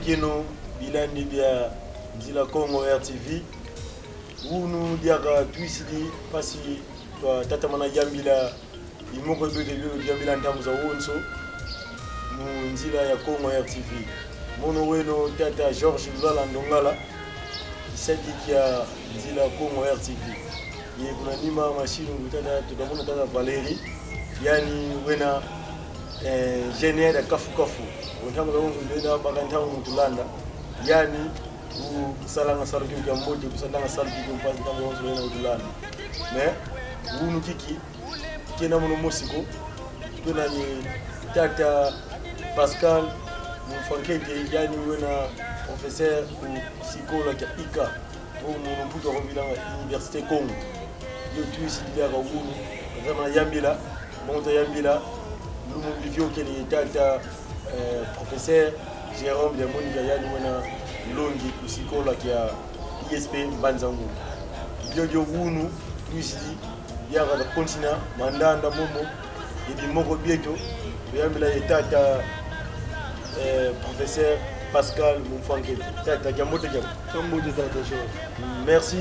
Kino bilani bia Nzila Congo RTV unu diaka tuisidi pasi kwa tata mana yambila imoko bede byo yambila ntamu za wonso mu Nzila ya Congo RTV mono weno tata George Lwala Ndongala kisadi kia Nzila Congo RTV ye kuna nima mashinu tata tutamona tata Valeri yani wena genier da kafu ntamu za wonso ndenda baka ntamu mutulanda yani usalanga sarki kwa mmoja kusalanga sarki kwa mpazi kama wonso wena mutulanda mais unu kiki kena mono mosiko tuna ye tata Pascal Mfankete yani wena professeur ou psychologue ya ICA pour mon mputo ko bilanga Université Congo yo tuisi dia ka unu zama yambila monta yambila lumu bivyo kele tata professeur Jérôme de Monica yani wena longi psychologue ya ISP Mbanzangu byo unu tuisi dia ka continent mandanda momo ebi moko bieto yambila tata professeur Pascal Mfankete tata jamote jam kambote tata jo merci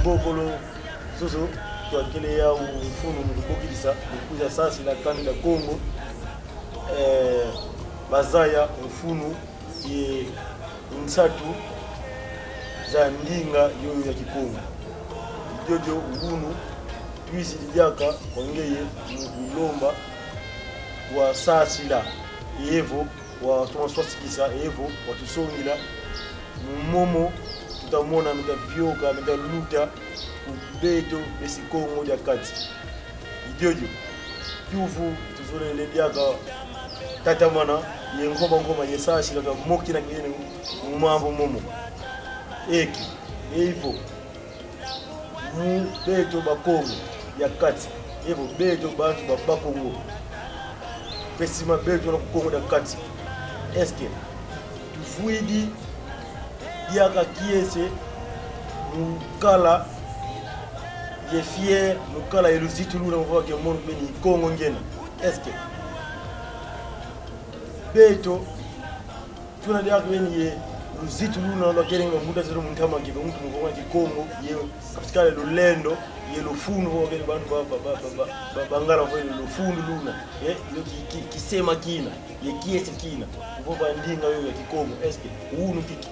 mbokolo soso kwa kile ya ufunu mbokilisa kuja sasa la kandi la Congo bazaya ufunu ye nsatu za ndinga yoyo ya Kikongo jojo unu twisi dijaka ongeye mulomba wa sasila yevo wa tumaswasikisa yevo watusongila mumomo tutamona mitavyoka mitaluta kubeto besi Kongo ya kati ijojo tufu tuzole diaka tata mana ye ngoma yesasila ka moki na ngene mumambo momo eki yevo mu beto bakongo ya kati yevo beto bantu bakongo pesima beto na Kongo da kati eske tufuidi diaka kiese mukala ye fier mukala eluzitu luna mwa ke mon beni Kongo ngena eske beto tuna diaka beni ye luzitu luna ndo kerenga muda zero mutama ke mtu ngoma ki Kongo ye katika lulendo ye lufundu kwa ke bantu bangala kwa lufundu luna ye kisema kina ye kiese kina uboba ndinga yo ya Kikongo eske unu kiki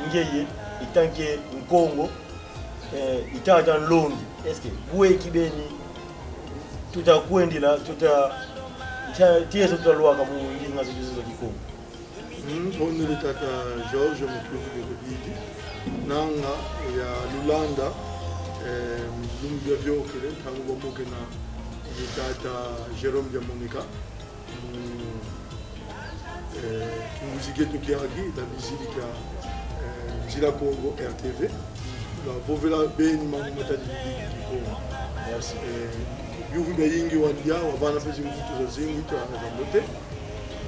ngeye itanke Kongo itata londi eske bwe kibeni tutakwendila tieso tutalwa kama ndinga zizo za Kikongo on le tata George mutluvu bidi nanga ya Lulanda lumbia vyokele tangu bomoke na tata Jérôme de Monica muziki tukiagi da bizilika Nzila Congo RTV la vovela beni mangu matadi Congo merci yuvu ga yingi wandia wavana pezi mvuto za zingi to anazamote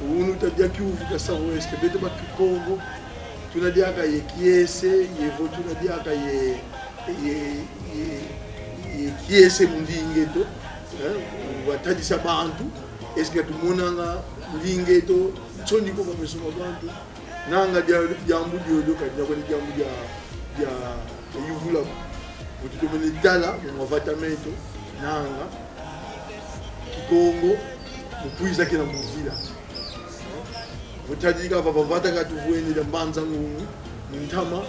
unu tadia kiuvu ka sawo eske bete ba Congo tunadiaka ye kiese yevo tunadiaka ye kiese mundingeto watadisa bantu eske tumonanga ndingeto tsoni ko ba mesoma bantu nanga jambu diodo ka jambu ya yuvula Vututomene dala mwavatamento nanga Kikongo mupuiza kina muvila. Vutadika vavavata katuvueni da mbanza ngungu Ntama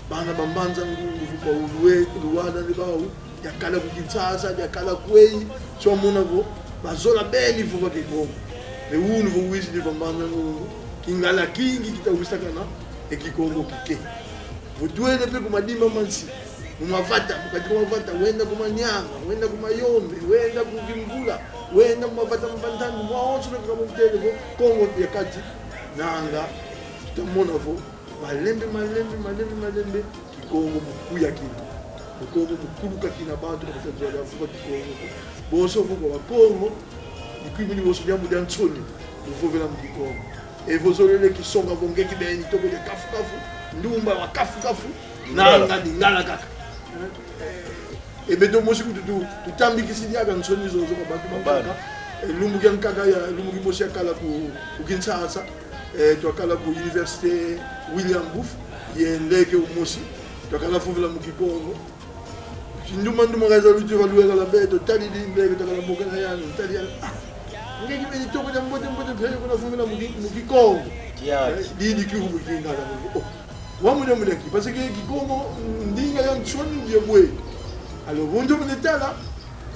bana bambanza ngungu Vupa uluwe luwada libau Yakala kukitsasa, yakala kwei So muna vo Bazola beli vupa Kikongo Ne unu vo wizi di bambanza ngungu Kingala kingi kita wistakana E Kikongo kike Vutuene pe kumadima mansi Mumavata, mukati kumavata, wenda kumanyanga, wenda kumayombe, wenda kukimvula, wenda kumavata mbantani, mwaonso na kumutele Kongo yakati nanga tutamona vo malembe Kikongo mukuya kina. Kikongo mukuluka kina bantu bakatazwa vuba Kikongo. Boso vuba wa Kongo, ikwimini boso jambu dia ntsoni, uvovela mu Kikongo. Evozolele kisonga vongeki beni toko de kafu, ndumba wa kafu, nanga dingala kaka. Ebeto mosi tutambi kisidiaga nsoni zozo kwa bantu mabaka lumbu kya nkaka ya lumbu kibosi akala ku Kinshasa twakala ku Université William Booth yendeke umosi twakala fuvela mu Kikongo nduma gaza luti valuela la beto tali di ndeke twakala mbokana yana tali yana ngeki beni toko ya mbote phele kuna fuvela mu Kikongo di kihubu kingala oh wamude muleki parce que Kikongo ndinga ya ntsoni ndiye bwe. Alors, vous là,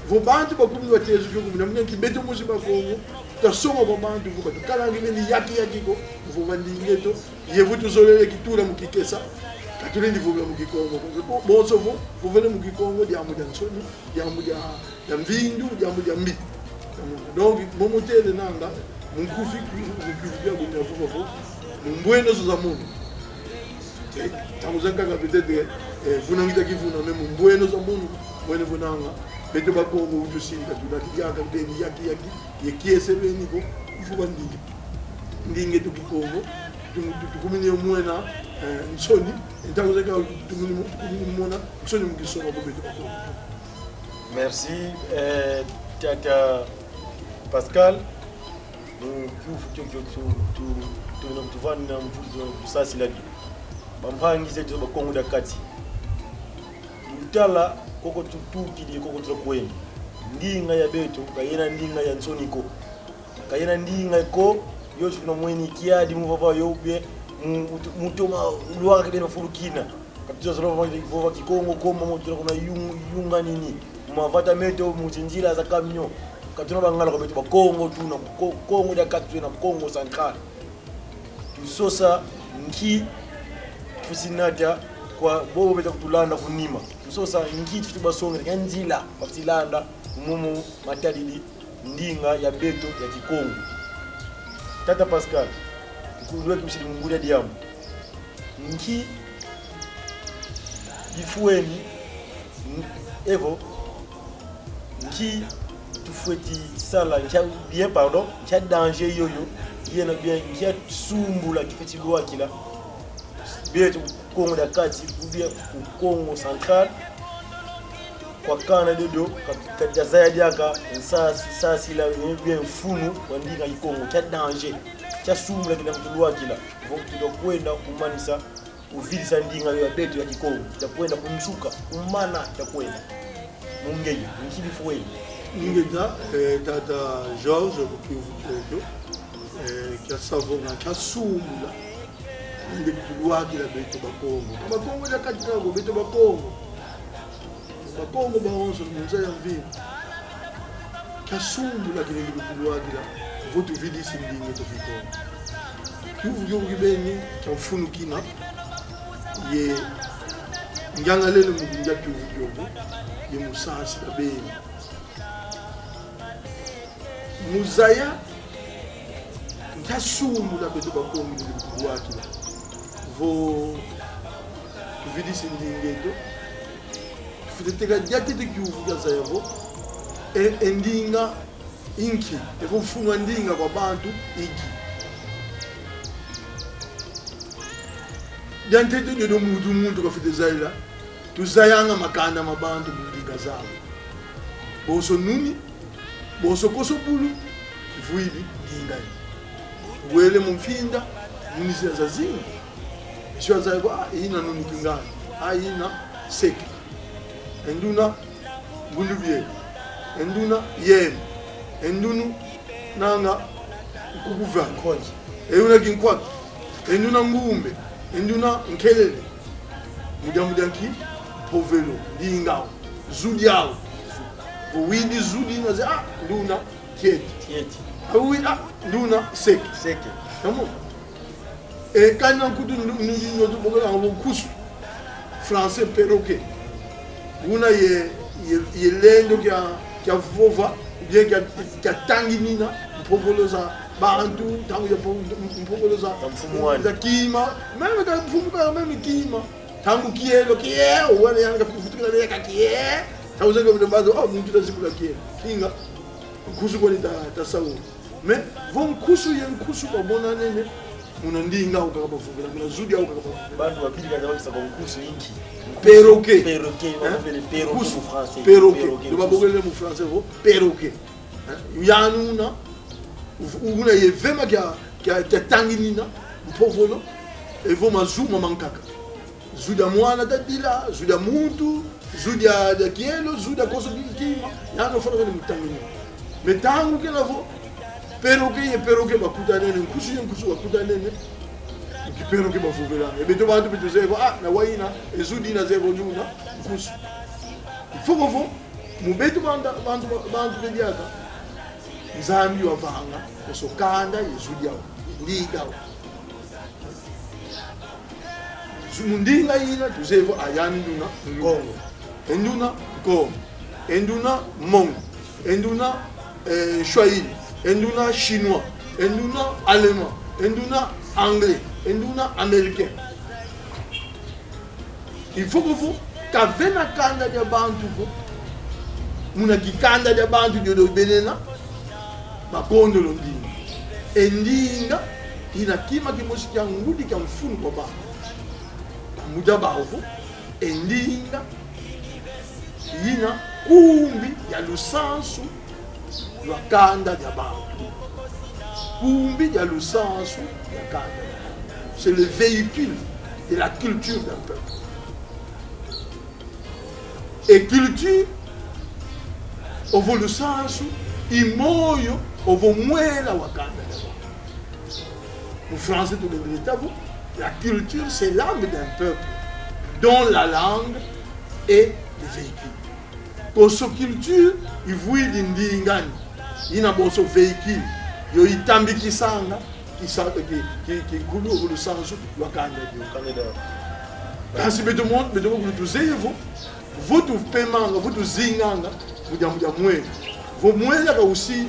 vos bandes, vous pouvez vous dire que vous avez qui mettez vous Kongo, vous sommes au moment où vous avez calangé yaki vous vendez tout, et vous tous les qui tout le monde qui ça, quand les niveaux de Kongo. Bon, vous venez de Kongo, il y a un Sony, il y a un Vindu, il y a un Mi. Donc, mon moteur de Nanga, mon coup fixe, mon bueno Zamoun. Peut-être vous n'avez pas vu mon bueno Zamoun. Mwene vunanga beto bakongo utusinga tunakijaka beni yaki yekiese beni ko ufuba ndinge tukikongo tukumini mwena nsoni ntango zeka tukumini mwena nsoni mukisonga ko beto bakongo. Merci Tata Pascal tu vana mvuzo kusasi ladi bampangize to bakongo dakati utala koko tutukili koko tsokwenda ndinga ya beto kayena ndinga ya nsoniko kayena ndinga ko yoshi kuna mweni kiadi muvava yobye mutoma luwa kideno fulukina kapitiza zolo vova Kikongo koma mutira kuna yunga nini mavata meto muchinjira za kamnyo katuna bangala kwa beto bakongo tuna Kongo ya katu na Kongo Central tusosa nki tusinata kwa bobo beta kutulanda kunima tusosa ngithi tubasonge nganzila batilanda mumu matalidi ndinga ya beto ya Kikongo. Tata Pascal kulwe kimshiri mungulia diamu nki ifueni evo nki tufueti sala ncha bien pardon ncha danger yoyo yena bien ncha sumbula kifeti lwa kila beto Kongo da kati kubia Kongo Central kwa kana dedo katika zaidi yaka sasi la bien mfumu wandika Kikongo cha danger cha sumula kila mtulwa kila vokuto kwenda kumanisa uvilisa ndinga ya beto ya Kikongo takwenda kumsuka umana takwenda mungeje nkibifuweni ngenda Tata George kukivuto kia savona kia sumula ndi kutulwaki la beto bakongo ya katika go beto bakongo baonso mwenza ya mvini kasumbu kile kutulwaki la votu vidisi ndinge to Kikongo kivu kibeni kia mfunu kina ye nganga lelo mkunja kivu ye musasi la beni muzaya kasumbu la beto bakongo ndi kutulwaki la vo vidisi ndinge to fitega jakete kiuvuga zayavo endinga inki evo mfunwa ndinga kwa bantu iki jantete nyodo muntu kwa fite zaila tuzayanga makanda mabantu ndinga zabo boso nuni boso koso bulu vuili ndinga wele mumfinda nuni zazinga sio zaiwa ina nuni kingana aina seki enduna gulubye enduna yem endunu nanga kukuva Konji. euna kinkwat enduna ngumbe enduna nkelele mudamudanki povelo dingao zudiao widi zudi ngaze nduna kieti Tieti. awi nduna seki Seke. Comment? Et quand nous disons kusu français perroquet, on a l'endo qui a vova, bien qui a tanginina, povolosa, bantu, tangu ya povolosa, kima, même quand vous même kima, tangu kielo kie, ou on est en train de faire kie, tangu zanga de base, oh, nous tous les kie, kinga, kusu kwa ta sawo. Mais vont kusu yen kusu kwa bona nene. Munandinga ukakaba fuvela muna zudi au ukakaba Bandu wapili kanawisa kwa mkusu inki. Perroquet. Perroquet, on appelle perroquet en français. Perroquet. Le babogele mu français vo perroquet. Yanuna una yevema kya tanginina mpovolo evo mazuma mankaka. Zuda mwana dadila, zuda muntu, zuda da kielo, zuda koso kima. Yano fona vele mutangina. Metangu kena vo perroquet bakuta nene nkusu bakuta nene perroquet bafuvela ebeto bantu bituzevo na waina ezudi na zevo nuna nkusu ifokovo mubeto bantu bediaka nzambi wavanga osokanda yezudi yao ndiga mundinga ina tuzevo ayani nduna ngongo enduna ngongo enduna mongo enduna swahili enduna chinois, enduna allemand, enduna anglais, enduna américain. Il faut que vous, qu'avez na kanda de bantu, muna kikanda de bantu de benena, makondo londinga. Endinga, ina kima kimoshi kia ngudi kia mfunu kwa ba. Muda baofu, endinga, ina kumbi ya lusansu, la kanda de bantu. Kumbi ya lusansu, la kanda. C'est le véhicule de la culture d'un peuple. Et culture, ovo lusansu, imoyo, ovo mwela wakanda. En français, tout le monde, la culture, c'est l'âme d'un peuple, dont la langue est le véhicule. Pour sa culture, il voit d'indingani, il n'a pas son véhicule, il y a tambi qui sanga, qui coule over le sens wakanda. Quand si vous demandez, vous avez votre paiement, votre zinganga, vous avez moins. Vous moins aussi,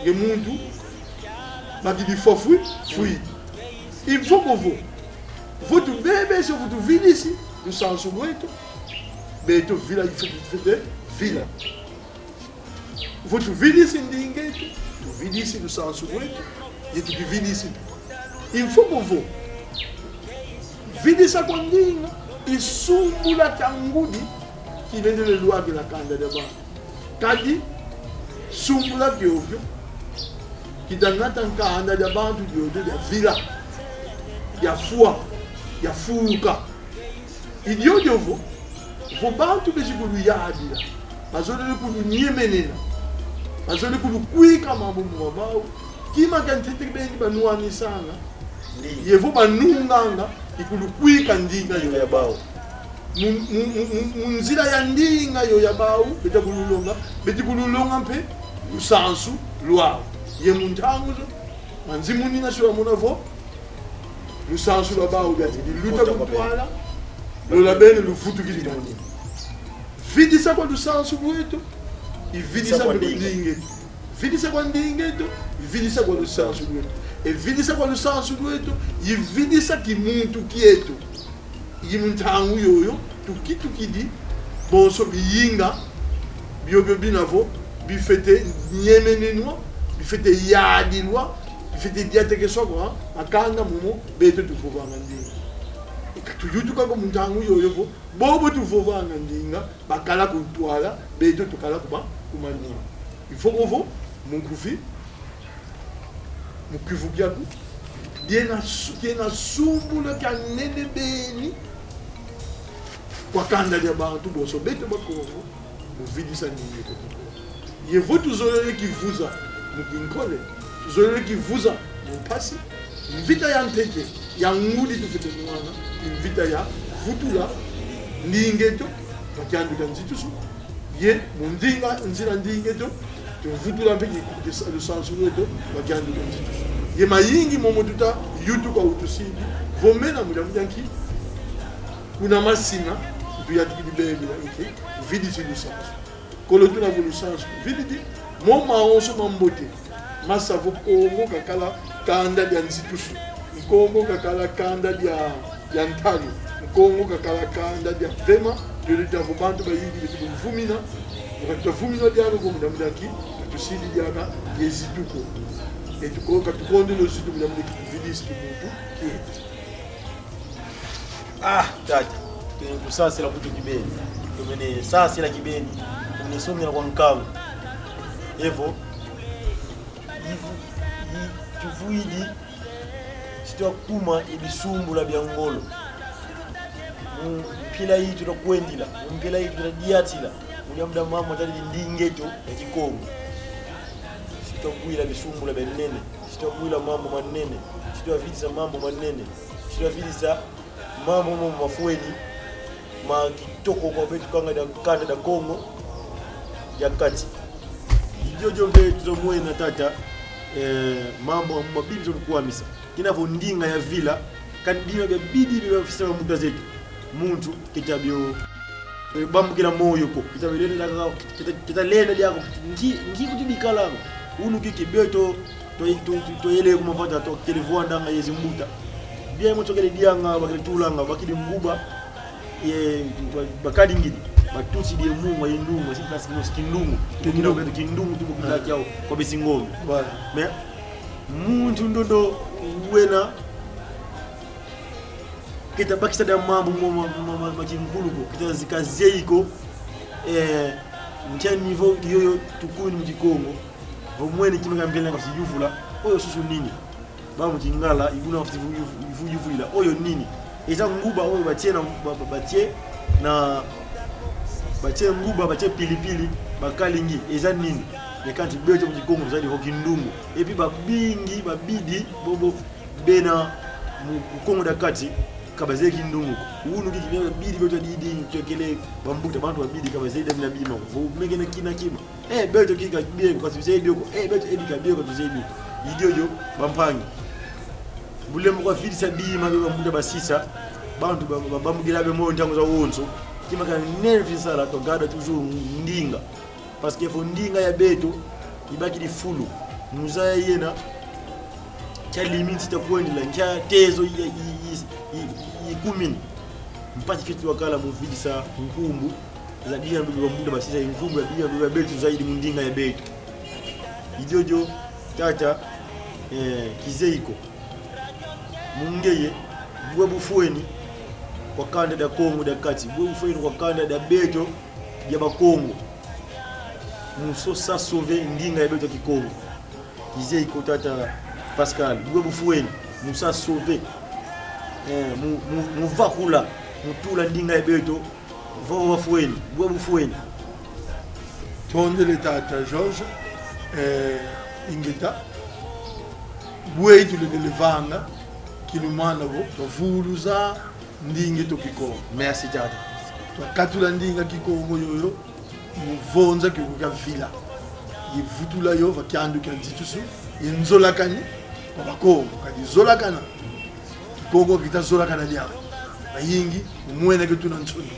les mundu, il faut fuir. Il faut que vous, votre bébé, si vous vivez ici, le sens où mais tout villa, il faut que villa. Votre ville ici, vous vivez ici, le sens où et tu vivez ici. Il faut que vous vivez ça qu'on dit, il s'ouvre la kangoudi qui vient de la loi de la Kanda de Ban. Kadi, s'ouvre la Kyokyo, qui donne la Kanda de Ban, de la villa. Il y a foi, il y a fouka. Il y a de vous, vos bantu que vous lui avez dit, parce que vous n'y menez, parce que vous couillez comme un bon moment, qui m'a gagné de nous sanga, il faut pas nous nganga, il faut le couiller quand dit que ya bao. Munzila ya ndinga yo ya bao, beta kululonga mpe, lusansu, lwa. Ye muntangu, manzimuni na shwa monavo. Le sens sur la barre ou bien il lutte contre toi le label le foot qui dit vidi ça quoi le sens sur vous il vidi ça quoi dingue vidi ça quoi dingue il vidi ça quoi le sens sur vous et vidi ça quoi le sens sur vous il vidi ça qui monte qui est tout il monte en yo tout qui dit bon so yinga biogobi navo bi fete nyemenenwa bi fete yadilwa il fait des que ça quoi akanda momo beto tu fova ngandinga tu yutu ka ko muntangu yoyo bobo tu fova ngandinga bakala ko twala beto tu kala ko ba kumandinga il faut qu'on voit mon koufi mon kufu biaku bien na sumbu le kanene beni kwa kanda ya bantu boso bete bakongo muvidisa ningi kokiko yevo tuzolele kivuza mukinkole tuzolele kivuza mpasi mvita ya nteke ya ngudi tufite mwana mvita ya futula ndingeto bakanduka nzitusu ye mundinga nzira ndingeto tuvutula mpiki le sansureto bakanduka nzitusu ye mayingi momotuta yutu kwa utusidi vomena mudavudanki kuna masina tuyatiki bebe ike vidi si lusans kolo tuna vo lusans vidi di mo maonso mambote masavo kongo kakala kanda dia nzitusu kongo kakala kanda dia ntalo kongo kakala kanda dia vema tulita vo bantu bayingi beti kumvumina ukatavumina diano ko mudamudaki tusidi diaka yezituko etuko katukonde no zitu mudamudaki vidi ski muntu tata kusasa la kutu kibeni tumene sasa la kibeni tumesomi kwa nkamu evo tuvuidi sitwa kuma ibisumbula bya ngolo mpila hii tutakwendila mpila hii tutadiatila muda mama tali ndingeto ya kikongo sitwa kuila bisumbula bya nene sitwa kuila mambo manene sitwa vidisa mambo manene sitwa vidisa mambo mafueni makitoko kwa betu kanda da Kongo ya kati ijojo mbe tuzomoe na tata mambo mabibi tulikuwa misa kinavo ndinga ya vila kandima bya bidi bya ofisa wa muda zetu muntu kitabyo bambukira moyo ko kitabelenda kitalenda lyako ngi kutibikala unu kikibeto to yele kumapata to televanda nga yezi muta bia motokele dianga bakitulanga bakidi mbuba ye bakadi ngidi batusi die mungu yendungu sipasi no skindungu tukina ubeti kindungu tuko kidaki yao kwa besingombe bwana me muntu ndondo wena kita bakisa da mambo machinkuluko kita zikazeiko mtia niveau yoyo tukuni mjikongo vomwene kimanga mbele kwa sijufula oyo susu nini ba mtingala ibuna vuyuvula oyo nini eza nguba oyo batie nguba batie pilipili bakalingi eza nini nekanti beto mjikongo mzali ho kindungu epi babingi babidi bobo bena mukongo dakati kabaze kindungu unu kikibya bidi beto didi chokele bambuta bantu babidi kabaze na bima vo mege na kina kima beto kika bie kwa tuzeidi ko beto edika bie kwa tuzeidi idiojo bampangi bulemu kwa fili sabima beba muda basisa bantu bamugira be mo ntango za wonso kima kana nerve sala to gada toujours ndinga parce que fo ndinga ya beto ibaki di fulu muzaya yena cha limiti ta kuendela nja tezo ikumini mpati kitu wakala mu vidisa nkumbu za dia beba muda basisa nkumbu ya dia beba beto zaidi mundinga ya beto idiojo tata kizeiko mungeye bwe bufueni kwa kanda da Kongo da kati bwe bufueni kwa kanda da beto ya bakongo muso sa sauver ndinga ya beto kikongo kizeiko tata Pascal bwe bufueni musa sauver muvakula mutula ndinga ya beto vo bufueni bwe bufueni tonde tata George ingeta bwe tulele vanga kilumana bo tofuluza ndinge to kikongo merci tata katula ndinga kikongo yoyo muvonza kikuka vila yivutula yo vakyandu kanzitusu yenzola kani bakongo kadi zola kana kikongo kitazola kana dia bayingi umwene ketuna ntsoni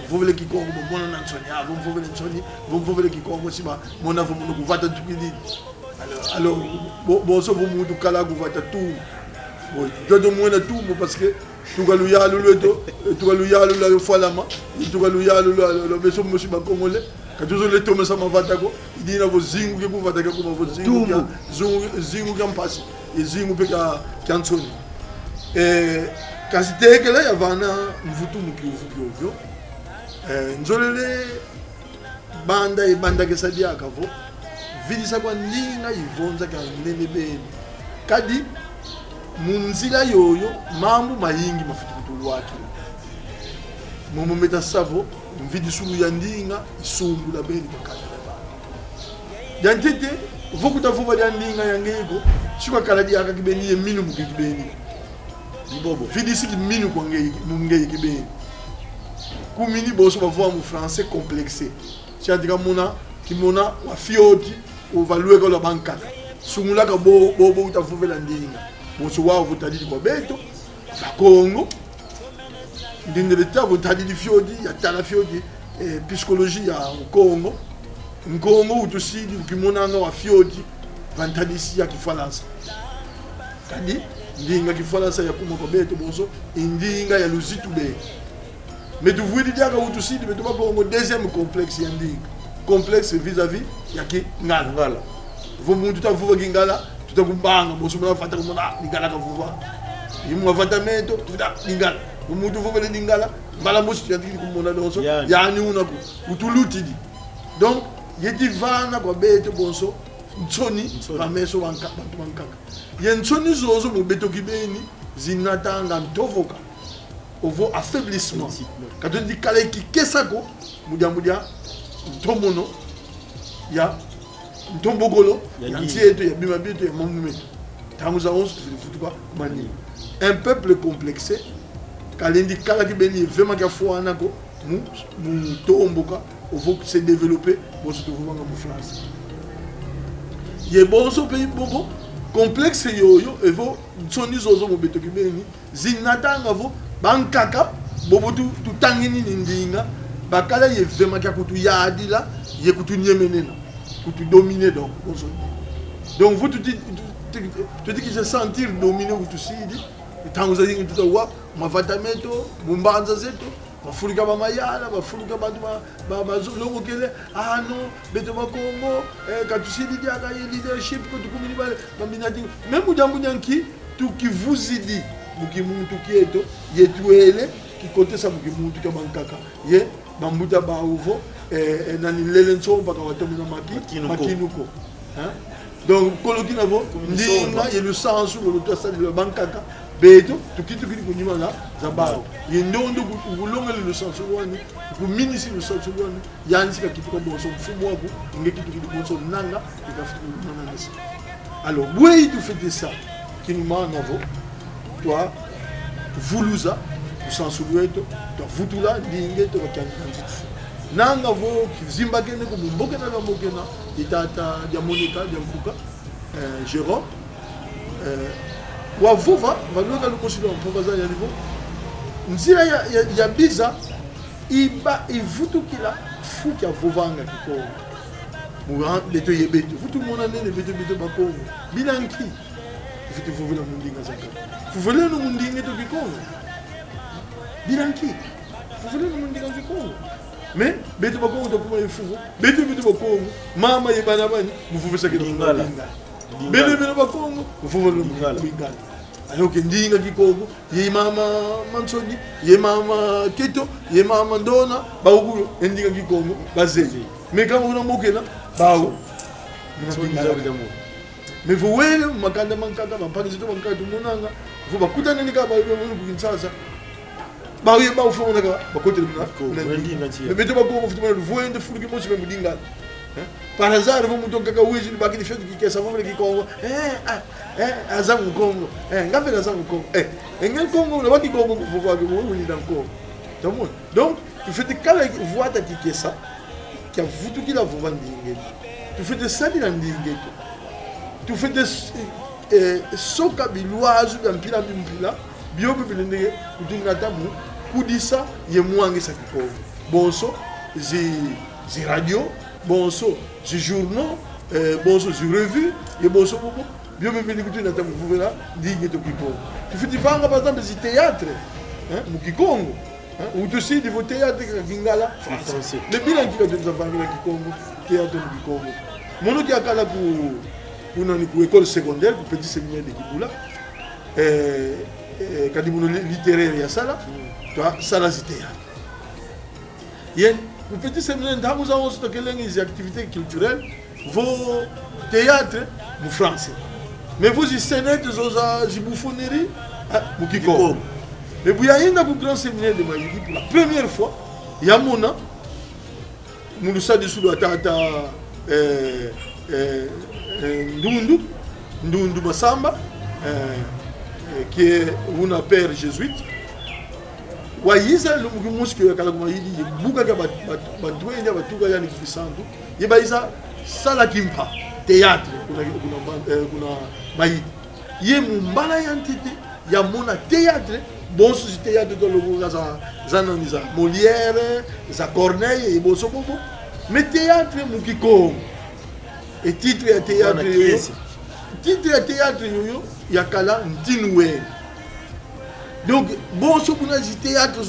vovele kikongo bomona na ntsoni avo vovele ntsoni vovele kikongo siba mona vomuno kuvata tukidi alors boso vomudu kala kuvata tu dodo mwena tumbo parce que tukaluyalu leto tukaluyalu la falama tukaluyalu lo beso musiba kongole katuzo leto mesa mavata ko idina vo zingu ke kuvata ke kuma vo zingu ke mpasi zingu peka kansoni kasitekele yavana mvutu mukivyo nzolele banda ke sadia kavo vidisa kwa ndinga ivonza ka nene beni kadi munzila yoyo mambo mayingi mafutikutu wake momo meta savo mvidi sulu ya ndinga isumbu la beni bakala yantete vokuta vuba ya ndinga yangeko chikwa kala dia akakibeni yeminu mukibeni libobo vidi siki minu kwa ngeye kibeni kumini boso bavua mu français complexé chiandika muna kimona wa fioti uvalue ko la banka sungula ka bobo utavuvela ndinga boso wao vutadili kwa beto la Congo ndinde leta vutadili fioti ya tala fioti psychologie ya Congo Nkongo utusidi ukimona nga wa fioti vantadisi ya kifalansa kadi ndinga kifalansa ya kuma kwa beto boso indinga ya luzitu be mais tu vois déjà que tu sais mais tu vas pour deuxième complexe yandi complexe vis-à-vis ya ki ngala vous montu ta vuva ngala tu ta kumbanga boso mna fata kumona ngala ka vuva yimu fata meto tu ta ngala vous montu vuva le ngala mbala boso tu yandi kumona donso yani unako utulutidi donc yedi vana kwa beto bonso ntsoni pameso wanka bantu bankaka yentsoni zozo mu beto kibeni zinatanga ntovoka ovo affaiblissement quand on dit kala ki kesako mudia ntomono ya ntombogolo ya ntieto ya bima bieto ya monument tamuza on se futuka mani un peuple complexé kalendi kala ki beni vraiment ka fwana ko mu tomboka ovo se développer bon se trouver en France ye bonso pays bobo complexe yoyo evo tsoni zozo mo beto ki beni zinatanga vo bankaka bobo tu tangini ndinga bakala ye vema kya kutu yadila ye kutu nyemenena kutu dominer donc vous tu dis que se sentir dominer kutu sidi tanguza yingi tutawa mavatameto mumbanza zetu bafulika bamayala bafulika bantu bazolongo kele non beto bakongo katusidi diaka ye leadership ko tukumini bale bambinati même jambu nyanki tukivuzidi mukimuntu kieto yetuele kikotesa mukimuntu kabankaka ye bambuta bauvo nani lele ntsomba ka watomina makinuko hein donc kolokina vo ndinga ye le sens où le tosa de bankaka beto tukitu kili kunyima la zabao ye ndondo kulonga le sens wani kuminisi le sens wani yansi ka kitu ko bonso mfumo wako nge kitu kili bonso nanga ikafutu nana nasi alors oui tu fais de ça qui nous m'a navo toi vuluza usansulueto toi vutula ndinge to bakyanzi nanga vo kizimba kene ko mbokena na mbokena itata ya Monica ya Mpuka Jérôme wa vuva valuka lukosilo mpova ya niveau nzira ya biza iba ivutukila fuki ya vuvanga kiko muran beto yebeto vutu mona nene beto bakongo bilanki futu vuvula mundinga zaka fuvule no mundinga to kikongo bilanki fuvule no mundinga to kikongo mais beto bakongo to kuma ifuvu beto bakongo mama yebana bani muvuvisa kidingala beto bakongo muvuvula mundinga alors que ndinga kikongo ye mama mansoni ye mama keto ye mama ndona baukulo ndinga kikongo bazeli mais quand on a mokena bawo mais vous voyez makanda mankaka bapaki zito mankaka tumonanga vous bakutana nika ba kukinsasa bawo ye bawo fona ka bakote na mais beto bako futu na voyez de fulu ki mosi même dinga par hasard vous muto kaka wezi baki di fetu ki kesa vole ki Congo azangu Congo ngafe azangu Congo engel Congo na baki Congo vous voyez vous ni dans Congo donc tu fais de kala voix ta ki kesa qui a foutu qui la voix ndinge tu fais de ça di ndinge tu fais de soka biloise mpila biobe bilende kudinga tamu kudisa ye mwangi sa kiko bonso zi radio bonso zi journaux bonso zi revue ye bonso bobo biobe bilende kudinga tamu vuvela ndinge to kiko tu fais du vanga par exemple zi théâtre hein mukikongo ou tu sais de vos théâtres Gingala français le bilan qui a de vanga kikongo théâtre mukikongo mono ki akala pour une école secondaire, pour petit séminaire de Kibula, quand il y a littéraire, il y a ça là, ça là c'était. Il y a un petit séminaire, nous avons des activités culturelles, vos théâtres, vous français. Mais vous, y sénètes, vous bouffonneries, vous Kiko. Mais il y a un grand séminaire de Maïdi pour la première fois. Il y a mon nom. Nous sommes sous la tata Ndundu Masamba, qui est un père jésuite. Wayiza le muski ya kala Maïdi, buka ga batwende batuga yani kisantu. Yebaisa sala kimpa théâtre kuna Maïdi. Ye mumbala yantete ya mona théâtre. Bon, si théâtre dans le monde, za Molière, za Corneille et Bosso Bobo. Mais théâtre, Moukiko. Et titre à théâtre, il y a Kala Ndinoué. Donc, bon, si vous avez théâtre,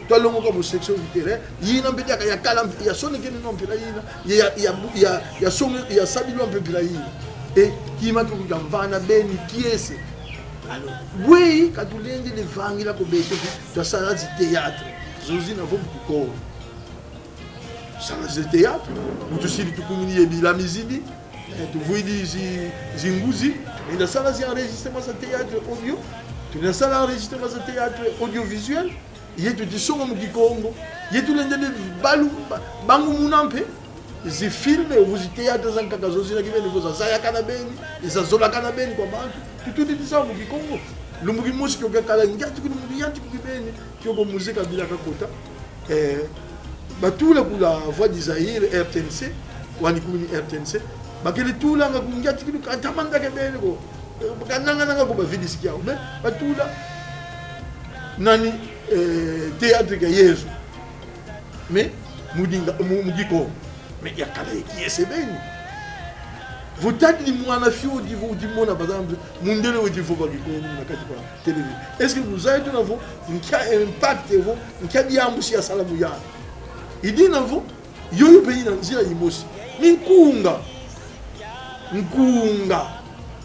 dans le monde de section littéraire, il y a Kala, il y a son équipe non il y a Sabilo un peu et qui m'a dit que Vana Ben, qui est alors, oui, quand tu l'as dit, les vangs, il a coupé, tu as ça du théâtre. Josie n'a pas beaucoup. Ça c'est du théâtre. Tu sais, tu communies la musique, tu vois des zingouzi, mais dans ça, c'est un enregistrement de théâtre audio. Tu as ça, l'enregistrement de théâtre audiovisuel. Il y a des sons qui Congo. Il y a tout le monde balou, bango mounampe. Ces films, vous théâtre, vous avez des choses qui vous avez des choses qui vous tout est ça au Congo. Le mouvement qui est kala ngati ku muyandi ku bene qui est musique kabila kakota tout la voix d'Isaïr RTNC wani kuni RTNC bakele tout la ngati ku katamanda ke bene ko kananga nanga ko ba vidis kia mais tout la nani théâtre ke Yesu mais mudinga mugiko mais ya kala qui est c'est bien. Vous avez dit moi la fille du monde par exemple mondele au niveau de la télévision. Est-ce que vous avez dit n'avons un impact vous un dit ambushi ya salamu ya il dit n'avons yo pays dans zila imosi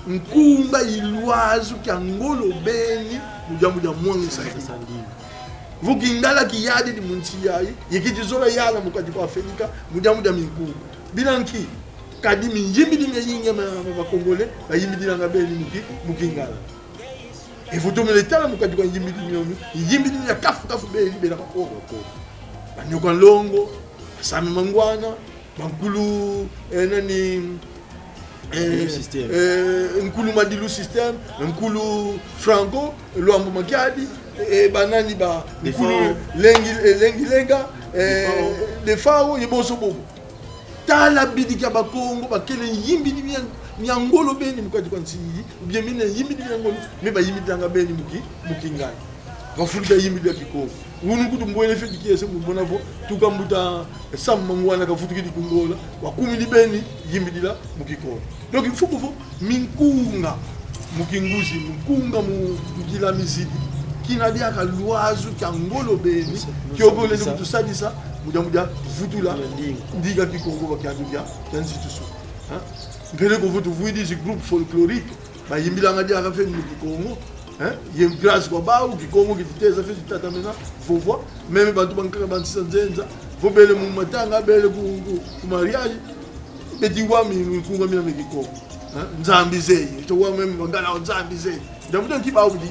nkunga ilwazu kyangolo beni mujamu ya mwangi saidi vous gindala kiyadi di munchi yayi yikitizola yala mukati kwa Afrika mujamu ya minkunga bilanki kadimi yimidinga yinga ma Congolais ba yimidinga beli mukingala et vous tombe le temps mukati kwa yimidinga kafu beli bela ko banyoka longo sami mangwana bankulu nani nkulu madilu system nkulu franco luambo makiadi banani ba nkulu lenga de fao yeboso bobo tala bidika bakongo bakele yimbi ni angolo beni mukati kwa nsingi bien mine yimbi ni angolo me ba yimbi danga beni mukingani bafulika yimbi ya kikongo unu kutu mbwele fe dikiese mbona vo tukambuta samma ngwana ka futuki di kungola wakumi di beni yimbi dila mukikongo donc il faut que vous minkunga mukinguzi mukunga mukila mizidi kinadia ka luazu kangolo beni kiogole ni kutu sadisa mudia vutula ndiga kikongo bakiandukia institution hein mbele ko vutu vuidi ce groupe folklorique ba yimbilanga dia ka fe mu kikongo hein yem grâce ko ba u kikongo kiteza fe tata mena vovo même bantu bankaka bansisa nzenza vobele mu matanga bele ku mariage beti wa mi kunga mina me kikongo hein nzambize to wa même bangala nzambize ndamuto ki ba u di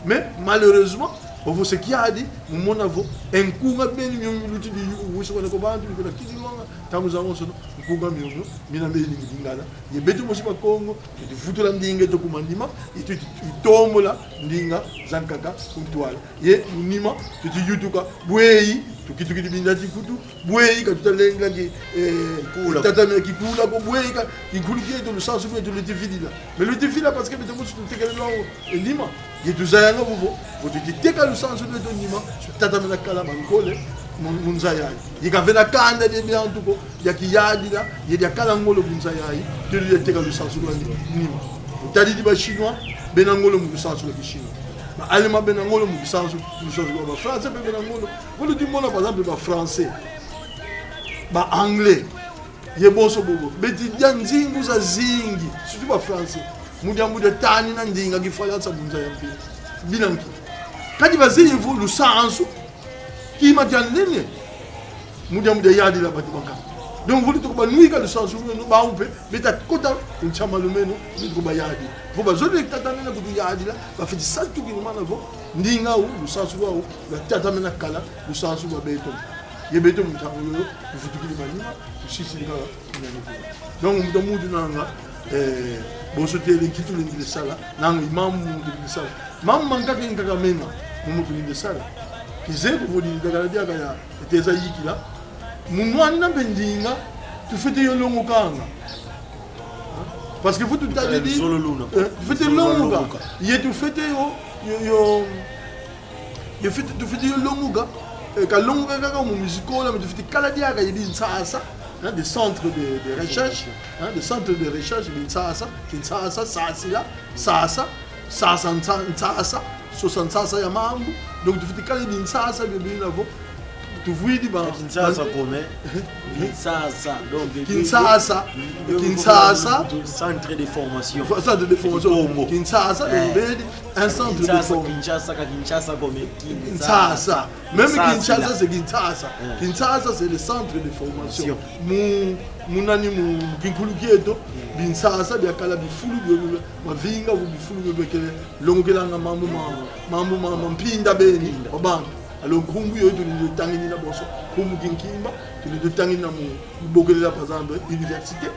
mais malheureusement ovo ce qui a dit mon avo enkunga beni myuluti di wuso ko bantu ko kidilonga tamuza wonso nkunga myulu mina mbeli ngingala ye betu mosiba Kongo ti futula ndinge to kumandima itu tombola ndinga zankaka kuntwala ye munima ti yutuka bweyi tukituki bindati kutu bweyi ka tutalenga ki kula tata me kikula ko bweyi ka kikulu ki to le sens de le tifidila mais le tifidila parce que betu mosu tekele lo ndima ye tuzayanga vuvo vous teka le sens de donima tata me kala mankole munzayai yikavena kanda de biantuko yakiyadila ye yakala ngolo munzayai de lui teka le sens de ndima utali di ba chinois benangolo mu sens de chinois ba allemand benangolo mu sens de ba français benangolo vous le monde par exemple ba français ba anglais ye boso bobo beti nzingu za zingi surtout ba français mudia tani na ndinga kifalansa munzayai bilanki kadi bazeli vous le sens qui m'a dit nene mudia yadi la bati banka donc vous to ba nuika le sens no ba umpe beta kota nchama lumeno ni ko ba yadi vo ba zoli tata nene ko yadi la ba fiti saltu ki mana vo ndinga u lusansu wa u la tata mena kala lusansu wa beto ye beto mutango yo ufutukili manima usisi nga donc mutamudu nanga boso tele kitu lingile sala nanga imamu lingile sala mamu mangaka ngaka mena mumu lingile sala kizebu vodi ndagala dia kaya eteza yikila munwana bendinga tu fete yo longo kanga parce que vous tout avez dit tu fete longo ga ye tu fete yo tu fete yo longo ga ka longo ga ka mu musicola mais tu fete kala dia ka yidi sasa des centres de recherche, des centres de recherche, Sasa ya mambo, donc tu fais des cas de Sasa, tu vois di ba Kinshasa comme Kinshasa donc Kinshasa centre de formation Kinshasa un centre de formation Kinshasa comme Kinshasa même Kinshasa c'est Kinshasa c'est le centre de formation munani mu kinkuluketo Kinshasa bya kala bifulu byo mavinga bifulu byo bekele longelanga mambo mpinda beni obantu alors kumbu yo tuni tangini na boso kumbu kinkimba tuni tangini na mu bogela par exemple université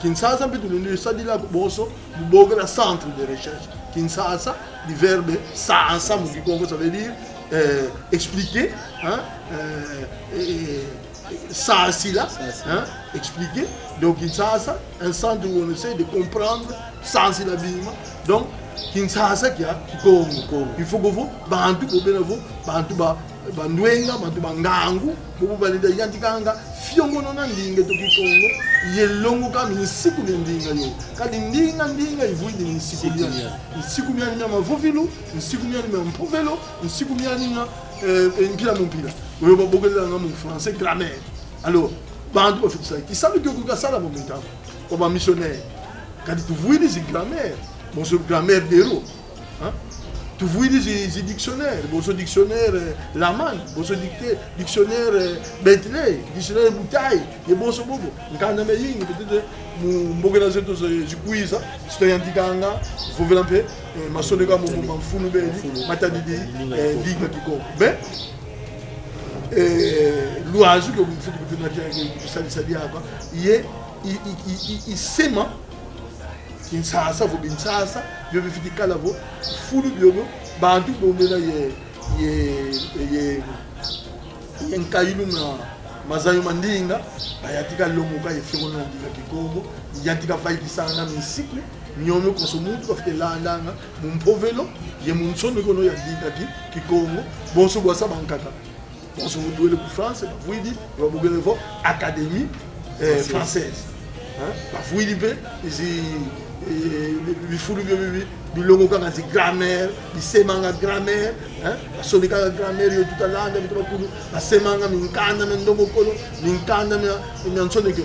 Kinshasa mpe tuni sadila boso bogela centre de recherche Kinshasa du verbe sasa mu kikongo ça veut dire expliquer ça là expliquer donc Kinshasa un centre où on essaie de comprendre ça la bima donc Kinshasa qui a Kikongo il faut que vous bantu bobenavo bantu ba ndwenga bantu bangangu bobo balida yantikanga fiongo nona ndinge to Kikongo yelongo ka minsiku ndinga yo kadi ndinga ivuidi minsiku myani na mavovilu minsiku myani na mpovelo minsiku myani na mpila mumpila oyo babogela nga mu français grammaire alors bantu ba fait ça qui savent que ko sala mo mita ko ba missionnaire kadi tu vuidi zi grammaire bon ce grammaire d'héros tu vois des dictionnaires bon ce dictionnaire Laman bon ce dictionnaire Bentley dictionnaire Bouteille et bon ce bobo nkanda me yingi peut-être mbogela zeto zikuiza stoyantikanga faut un peu masoneka mo mfunu be matadidi diga kiko ben l'oiseau que vous faites que vous savez hapa il sema Kinshasa vo Kinshasa byo bifitikala vo fulu byo bantu bomela ye nkayulu na mazayo mandinga bayatika lomuka yefirona ndinga Kikongo yatika faikisanga misikle nyomo kosomuntu bafite landanga mumpovelo ye munsono kono ya ndinga Kikongo bonso bwasa bankata bonso mudwele ku France bavwidi babugele vo académie française bavwidi be bifulu bilongo kaka zi grammaire bisemanga grammaire basomeka grammaire yo tutalanda bitu bakulu basemanga minkanda na ndongo kolo minkanda na nyansoneke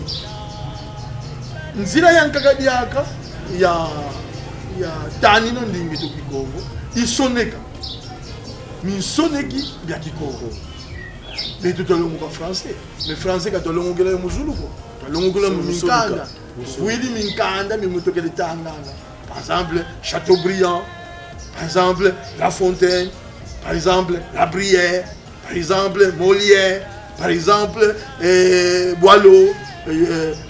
nzira yankaka diaka ya tani no ndingi to Kikongo isoneka minsoneki bya Kikongo mais tout le français mais français ka tolongo gela yo muzulu ko tolongo gela minkanda oui, par exemple, Chateaubriand, par exemple, La Fontaine, par exemple, La Brière, par exemple, Molière, par exemple, Boileau,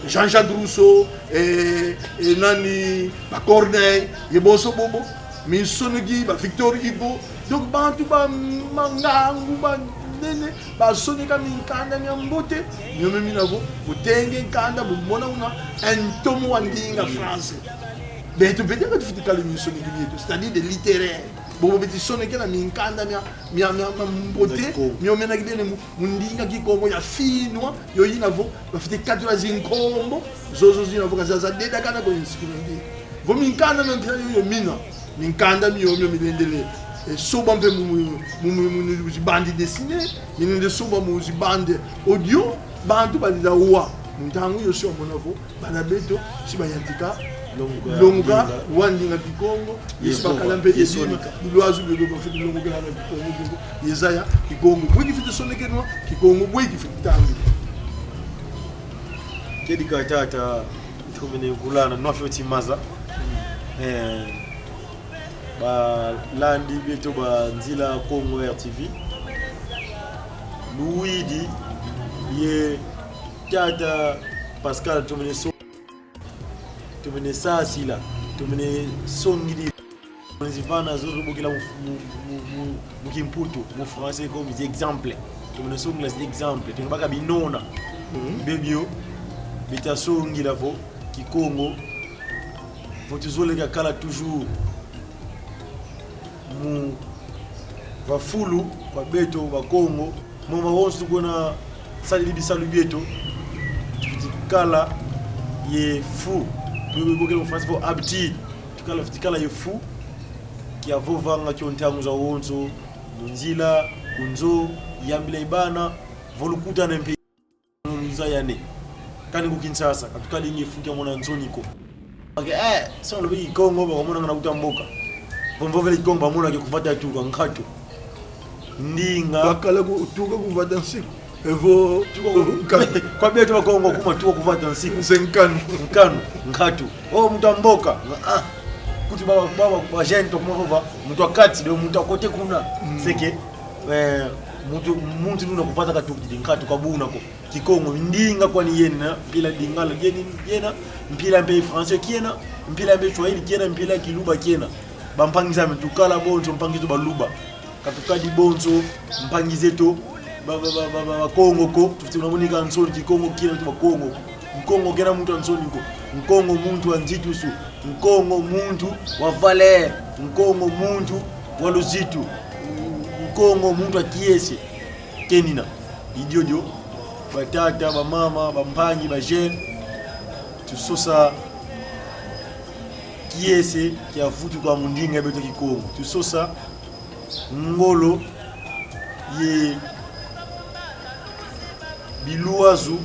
Jean-Jacques Rousseau, Nani, Corneille, Yeboso Bobo, Minsonegi, Victor Hugo, donc, Bantu, Mangangu, nene basoneka minkanda nyambote nyome minavo utenge nkanda bumona una entomo wandinga France beto bedeka tufitikala misoni kibiyeto c'est-à-dire de littéraire bobo beti soneka na minkanda mia mbote nyome na kibene mundinga Kikongo ya finwa yo yinavo bafitikatula zinkombo zozo zinavo kazaza deda kana ko insikindi vo minkanda na yo mina minkanda miyomyo milendele soba mpe muzibandi dessiné minende soba muzibandi audio bantu balida wa ntango yo sio monavo bana beto si bayantika longa wandinga Kikongo yisibakala mpe yesonika lwazu byo ko fiti longo kala na Kikongo yezaya Kikongo bwiki fiti sonekenwa Kikongo bwiki fiti tangi kedika tata tumene kulana no fiti maza ba landi beto ba nzila Congo RTV Louidi ye tata Pascal tumene so tumene sasila tumene songidi nzivana zuru bokila mu kimputu mu français comme des exemples tumene songla des exemples tumebaka binona bebio bita songila vo ki Congo faut toujours les kala toujours mu va fulu va beto va Congo moma wonsu kona sali bisalu beto kala ye fou tu bokelo France for habitude tukala ye fou ki avovanga kyontangu za wonso nzila kunzo yambile ibana volukuta na mpe nza yane kani kukinsasa katukali nye fou kyamona nzoniko okay so lo bi Congo ba mona na kutamboka bombo vele Congo ba mona ke kuvata tu kwa ngatu ndinga bakala kutuka kuvata nsiku evo kwa beto wa Congo kuma tuko kuvata nsiku senkanu ngatu mutamboka kuti baba jeune to kumova mtu akati ndio mtu akote kuna seke mtu nuna kupata katuki ngatu kabuna ko kikongo ndinga kwani yena mpila dingala yena mpila mpe français kiena mpila mpe swahili kiena mpila kiluba kiena bampangiza mtukala bonzo mpangizo baluba katukadi bonzo mpangize to ba Congo ko tunamonika nsoni kikongo kiena to Congo Congo kena mtu ansoni ko Congo muntu anzitusu Congo muntu wa Valais Congo muntu wa Luzitu Congo muntu akiese kenina idiodio batata ba mama ba mpangi ba jeune tusosa kiese kia futu kwa mundinga beto kikongo tusosa ngolo ye biluazu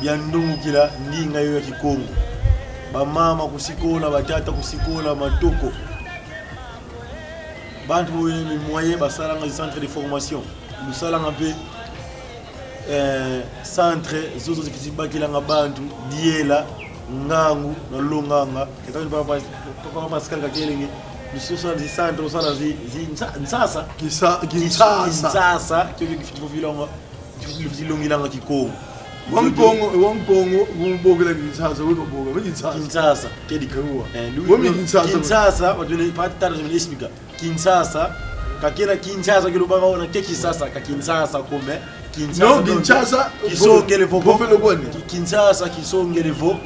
bya ndungukila ndinga yo ya kikongo ba mama kusikola batata kusikola matoko bantu boyene moyen basalanga centre de formation musalanga pe centre zozo zifisi bakilanga bantu diela ngangu na longanga ketani papa Pascal kakelenge bisosa di centre osala zi nsasa kyo kifitu vilonga kilongilanga kikongo Wang Congo bogela kinshasa wono boga kinshasa kedi kawa kinshasa wadune patara zimesipika kinshasa kakela kinshasa kilo baba ona ke kinshasa ka kinshasa kome kinshasa no kinshasa kisongele vo kinshasa kisongele vo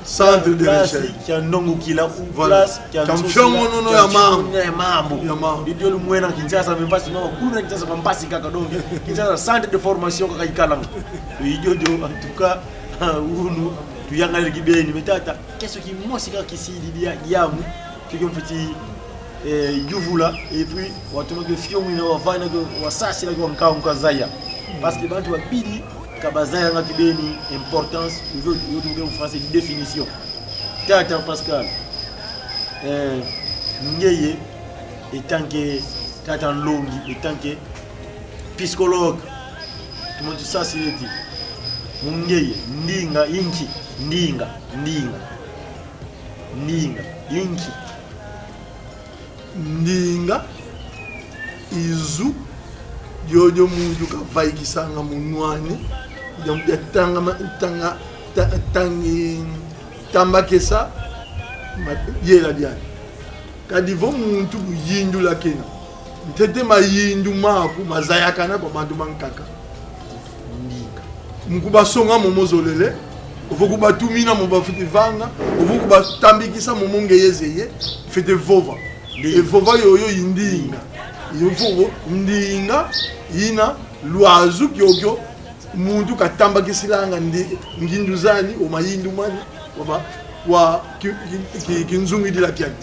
centre de recherche kia ndongo kila place kia kamfiongo nono ya mambo idio lumwena kinshasa mpasi mama kuna kinshasa mpasi kaka donge kinshasa centre de formation kaka ikalanga idio en tout cas unu tuyangale kibeni metata keso kimosi kaka kisidi dia yamu kiko mfiti yuvula et puis watuma ke fiongo ina wavana ke wasasi la kwa nkao mkazaya parce que bantu wabidi kabazaya nga kibeni importance veut en français définition tata Pascal ngeye étant que tata longi étant que psychologue tout le monde ça c'est dit ngeye ndinga inki ndinga inki ndinga izu yoyo muntu kavaikisanga munwani tambakesa yela diani kadivo muntu yindu lakena ntete mayindu maku mazayakana kwa bantu bankaka mukubasonga momozolele ovokuba tumina mobafiti vanga ovokuba tambikisa momonge yezeye fete vova e vova yoyo yindinga yofugo ndinga yina lwazu kyokyo muntu katamba kisilanga nginduzani o mayindu mani wa kinzungi dila kyani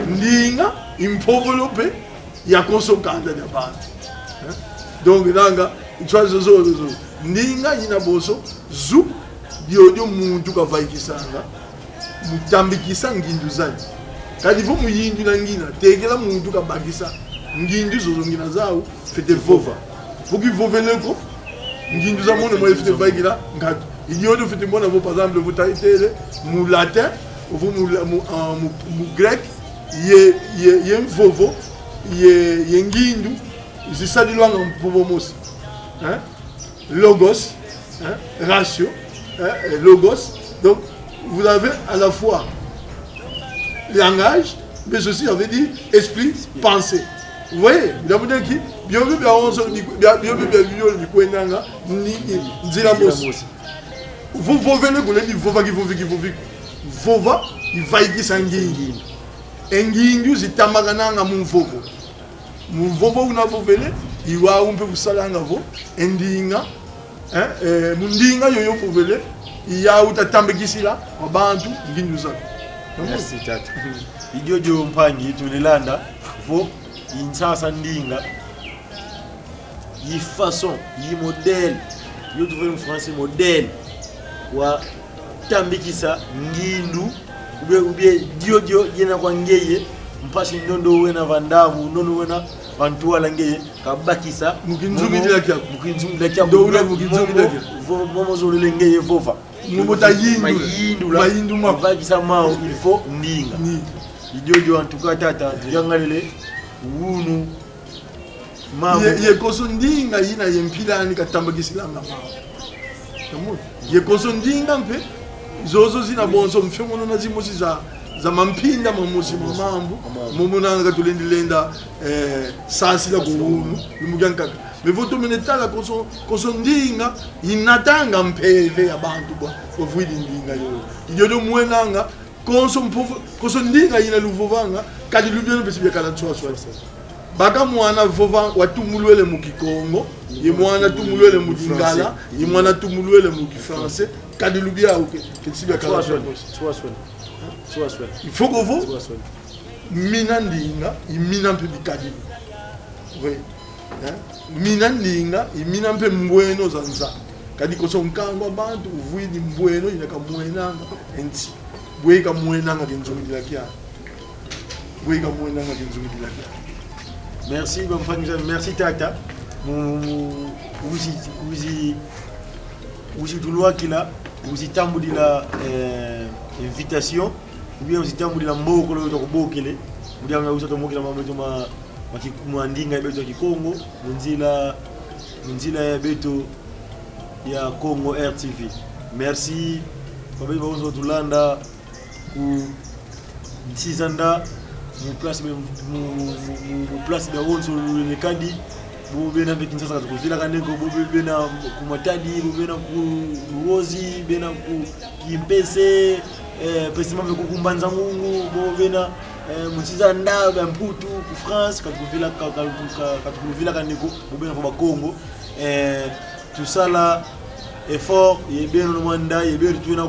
ndinga impovolope ya konsokanda ya bantu donc nanga itwazo zo ndinga yina boso zu diodio muntu kavaikisanga mutambikisa nginduzani kadi vo muyindu na ngina tegela muntu kabakisa ngindu zo ngina zawo fete vova vuki voveleko ngindu za mona mo fete baikira ngatu idiodio fete mona vo par exemple vo taitele mu latin ou mu grec ye mvovo ye ngindu zisalilwanga mpovo mosi logos ratio logos. Donc vous avez à la fois langage mais aussi ça veut dire esprit, pensée. Vous voyez, vous venez vous dire vova il va y sanguine engindu zitamagana nga mumvovo mumvovo unavovele iwa umpe busalanga vo endinga mundinga yoyo vovele iya utatambekisila abantu ngindu zako. Merci tata. Idiodio mpangi tulilanda vo insasa ndinga yi façon yi modèle yo trouver en français modèle wa tambikisa ngindu ube diodio yena kwa ngeye mpasi ndondo wena vandavu ndondo wena vantu wala ngeye kabakisa mukinzumidila kya ndo ule mukinzumidila kya momo zolele ngeye fofa mumota yindu mayindu mabakisa mao il faut ndinga idiodio antuka tata yangalele wunu mamu ye koso ndinga yina yempilani katambakisilanga mao ye koso ndinga mpe zozo zina bonso mfengono na zimosi za mampinda mamusi mamambu mumuna katulendilenda sasi la kuunu lumugyankaka mevoto menetala koso ndinga inatanga mpeve ya bantu kwa vuidi ndinga yo ijodo mwenanga koso ndinga yina luvovanga kadi lubyano pesi byakala tswa baka mwana vova watumulwele mu Kikongo ye mwana tumulwele mu Lingala ye mwana tumulwele mu Français kadi lubia oke kitsibya kala tswa il faut que vous minandinga imina mpe bikadi oui minandinga imina mpe mbweno zanza kadi koso nkango bantu uvuidi mbweno inaka mwenanga enti bweka mwenanga kenzumidila kya bweka mwenanga kenzumidila kya. Merci, merci Tata. Vous touloa kila, vous y tambou la invitation, ou bien vous y tambou la mot que l'on a bokele, ou bien vous avez mot que la maman m'a ndinga beto ki Congo, munzila beto ya Congo RTV. Merci, babi baonzo tulanda ku Nsizanda. Mu place da wonso le kadi bo bena be Kinshasa ka kuvila kaneko bo bena ku Matadi bo bena ku Rozi bena ku Kimpese pesima be ku Kumbanza ngungu bo bena mutiza nda ba Mputu ku France ka kuvila kaneko bo bena ko ba Congo tout ça là effort yebeno no manda yebero tuina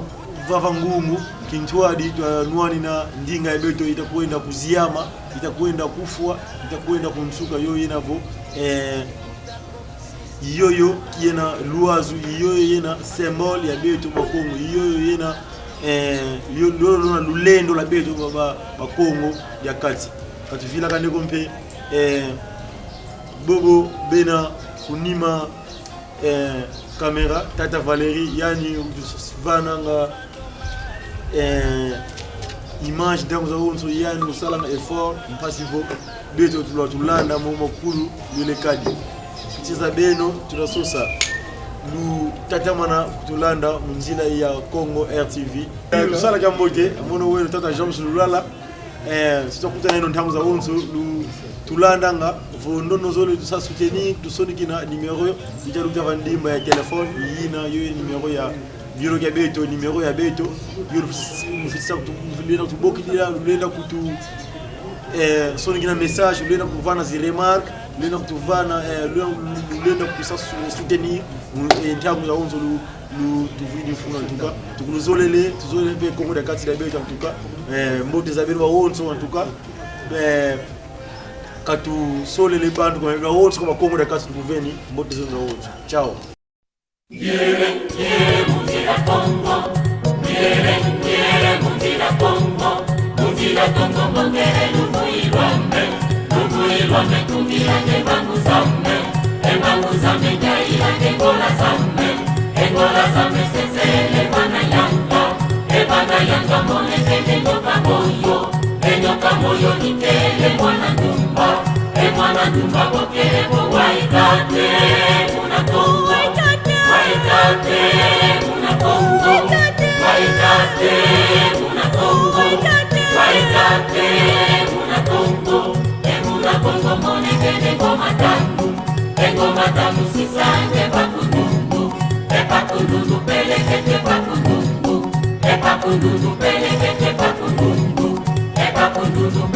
vava ngungu Kintwadi nwani na ndinga ebeto itakwenda kuziama itakwenda kufwa itakwenda kumsuka yo yenavo yoyo yena luazu yoyo yena symbole ya beto bakongo yoyo yena lolo lulendo la beto baba bakongo ya kati katuvila kaneko mpe bobo bena kunima kamera tata Valérie yani vananga image dans onso yani musala effort mpasivo beto tulanda momo kulu yule kadi tiza beno tunasosa lu tatamana tulanda munzila ya Congo RTV musala kambote mono weno tata James Lulala sitokuta neno ntamu za onso lu tulanda nga vondono zole tusa soutenir tusonikina numéro italuka vandimba ya téléphone yina yo numéro ya bureau ya beto numéro ya beto bureau mfitisa kutulenda kutubokilila lenda kutu sonikina message lenda kuvana zi remarque lenda kutuvana lenda kusa soutenir ntamu za onzo lu tuvidi funa ntuka tukuluzolele tuzolele pe Congo da kati da beto ntuka mbote za beno onzo ntuka katu solele bantu kwa onzo kwa Congo da kati tukuveni mbote za onzo ciao. Muzila Congo, Muzila Congo, bongere nuvuilwame kumilane bangu zambe jailane ngola zambe sesele bana yanga mone kene nyoka moyo moyo nikele mwana ndumba, mwana ndumba bokele bo waikate muna Kongo, waikate muna Kongo, waikate muna Kongo, waikate muna Kongo, muna Kongo monekele ngoma tamu sisanje pakundungu, pakundungu pelekete pakundungu, pakundungu pelekete pakundungu, pakundungu